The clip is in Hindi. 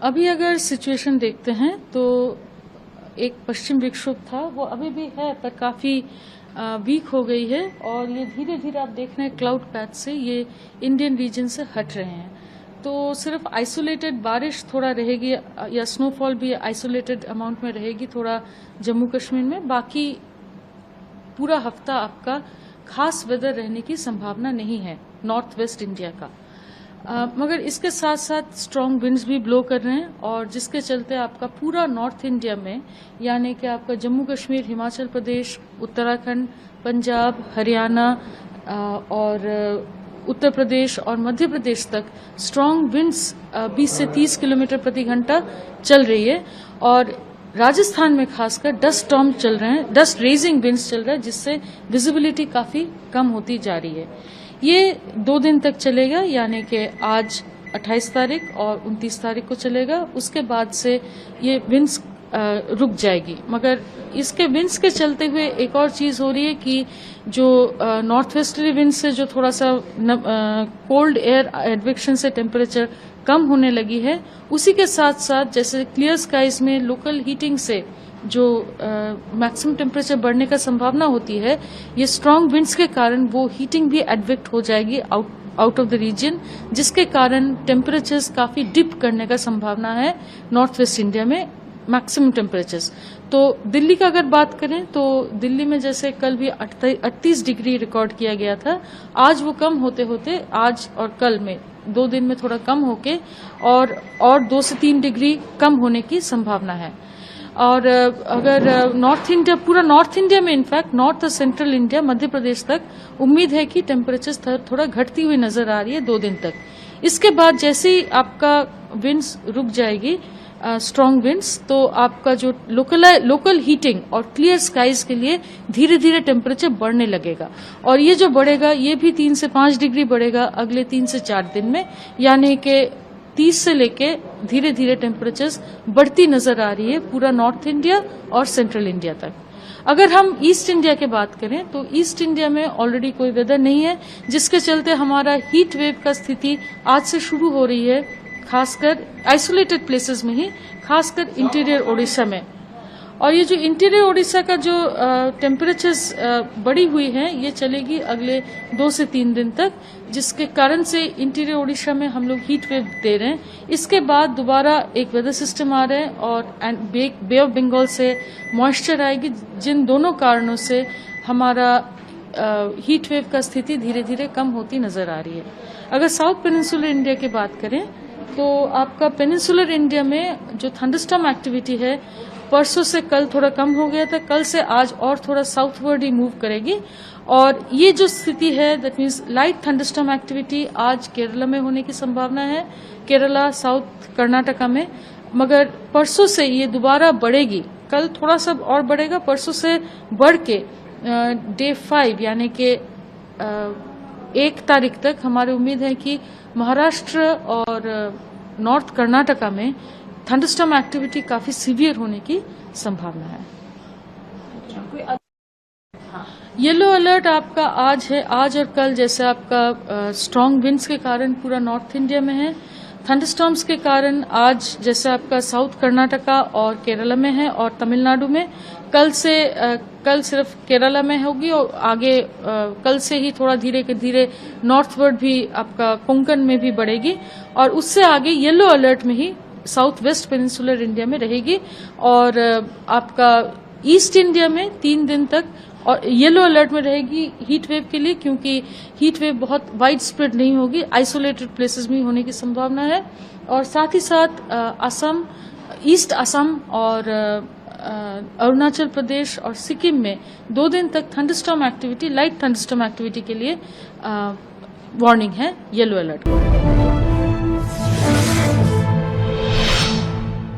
अभी अगर सिचुएशन देखते हैं तो एक पश्चिम विक्षोभ था, वो अभी भी है पर काफी वीक हो गई है और ये धीरे धीरे आप देख रहे हैं क्लाउड पैच से ये इंडियन रीजन से हट रहे हैं। तो सिर्फ आइसोलेटेड बारिश थोड़ा रहेगी या स्नोफॉल भी आइसोलेटेड अमाउंट में रहेगी थोड़ा जम्मू कश्मीर में। बाकी पूरा हफ्ता आपका खास वेदर रहने की संभावना नहीं है नॉर्थ वेस्ट इंडिया का। मगर इसके साथ साथ स्ट्रांग विंड्स भी ब्लो कर रहे हैं और जिसके चलते आपका पूरा नॉर्थ इंडिया में यानी कि आपका जम्मू कश्मीर, हिमाचल प्रदेश, उत्तराखंड, पंजाब, हरियाणा और उत्तर प्रदेश और मध्य प्रदेश तक स्ट्रांग विंड्स 20 से 30 किलोमीटर प्रति घंटा चल रही है। और राजस्थान में खासकर डस्ट स्टॉर्म चल रहे हैं, डस्ट रेजिंग विंड्स चल रहे हैं, जिससे विजिबिलिटी काफी कम होती जा रही है। ये 2 दिन तक चलेगा, यानी कि आज 28 तारीख और 29 तारीख को चलेगा। उसके बाद से ये विंड्स रुक जाएगी। मगर इसके विंड्स के चलते हुए एक और चीज हो रही है कि जो नॉर्थ वेस्टर्ली विंड से जो थोड़ा सा कोल्ड एयर एडवेक्शन से टेम्परेचर कम होने लगी है, उसी के साथ साथ जैसे क्लियर स्काइज में लोकल हीटिंग से जो मैक्सिमम टेम्परेचर बढ़ने का संभावना होती है, ये स्ट्रांग विंड्स के कारण वो हीटिंग भी एडवेक्ट हो जाएगी आउट ऑफ द रीजन, जिसके कारण टेम्परेचर्स काफी डिप करने का संभावना है नॉर्थ वेस्ट इंडिया में मैक्सिमम टेम्परेचर्स। तो दिल्ली का अगर बात करें तो दिल्ली में जैसे कल भी 38 डिग्री रिकॉर्ड किया गया था, आज वो कम होते होते आज और कल में 2 दिन में थोड़ा कम होके और 2 से 3 डिग्री कम होने की संभावना है। और अगर नॉर्थ इंडिया, पूरा नॉर्थ इंडिया में इनफैक्ट नॉर्थ और सेंट्रल इंडिया, मध्य प्रदेश तक उम्मीद है कि टेम्परेचर थोड़ा घटती हुई नजर आ रही है 2 दिन तक। इसके बाद जैसे ही आपका विंड्स रुक जाएगी स्ट्रांग विंड्स, तो आपका जो लोकल हीटिंग और क्लियर स्काइज के लिए धीरे धीरे टेम्परेचर बढ़ने लगेगा। और ये जो बढ़ेगा ये भी 3 से 5 डिग्री बढ़ेगा अगले 3 से 4 दिन में, यानी कि 30 से लेके धीरे धीरे टेम्परेचर्स बढ़ती नजर आ रही है पूरा नॉर्थ इंडिया और सेंट्रल इंडिया तक। अगर हम ईस्ट इंडिया की बात करें तो ईस्ट इंडिया में ऑलरेडी कोई वेदर नहीं है, जिसके चलते हमारा हीट वेव का स्थिति आज से शुरू हो रही है, खासकर आइसोलेटेड प्लेसेस में ही, खासकर इंटीरियर ओडिशा में। और ये जो इंटीरियर ओडिशा का जो टेम्परेचर्स बढ़ी हुई है, ये चलेगी अगले 2 से 3 दिन तक, जिसके कारण से इंटीरियर ओडिशा में हम लोग हीट वेव दे रहे हैं। इसके बाद दोबारा एक वेदर सिस्टम आ रहा है और बे ऑफ बंगाल से मॉइस्चर आएगी, जिन दोनों कारणों से हमारा हीट वेव का स्थिति धीरे धीरे कम होती नजर आ रही है। अगर साउथ पेनिनसुलर इंडिया की बात करें तो आपका पेनिनसुलर इंडिया में जो थंडरस्टॉर्म एक्टिविटी है परसों से कल थोड़ा कम हो गया था, कल से आज और थोड़ा साउथवर्ड ही मूव करेगी। और ये जो स्थिति है that means light thunderstorm activity आज केरला में होने की संभावना है, केरला, साउथ कर्नाटका में। मगर परसों से ये दोबारा बढ़ेगी, कल थोड़ा सा और बढ़ेगा, परसों से बढ़ के डे 5 यानी कि 1 तारीख तक हमारी उम्मीद है कि महाराष्ट्र और नॉर्थ कर्नाटका में थंडरस्टॉर्म एक्टिविटी काफी सीवियर होने की संभावना है। येलो अलर्ट आपका आज है, आज और कल जैसे आपका स्ट्रांग विंड्स के कारण पूरा नॉर्थ इंडिया में है। थंडरस्टॉर्म्स के कारण आज जैसे आपका साउथ कर्नाटका और केरला में है और तमिलनाडु में। कल सिर्फ केरला में होगी और आगे कल से ही थोड़ा धीरे धीरे नॉर्थवर्ड भी आपका कोंकण में भी बढ़ेगी और उससे आगे येलो अलर्ट में ही साउथ वेस्ट पेनिनसुलर इंडिया में रहेगी। और आपका ईस्ट इंडिया में 3 दिन तक और येलो अलर्ट में रहेगी हीट वेव के लिए, क्योंकि हीट वेव बहुत वाइड स्प्रेड नहीं होगी, आइसोलेटेड प्लेसेस में होने की संभावना है। और साथ ही साथ असम, ईस्ट असम और अरुणाचल प्रदेश और सिक्किम में 2 दिन तक thunderstorm activity, light thunderstorm activity के लिए वार्निंग है येलो अलर्ट को।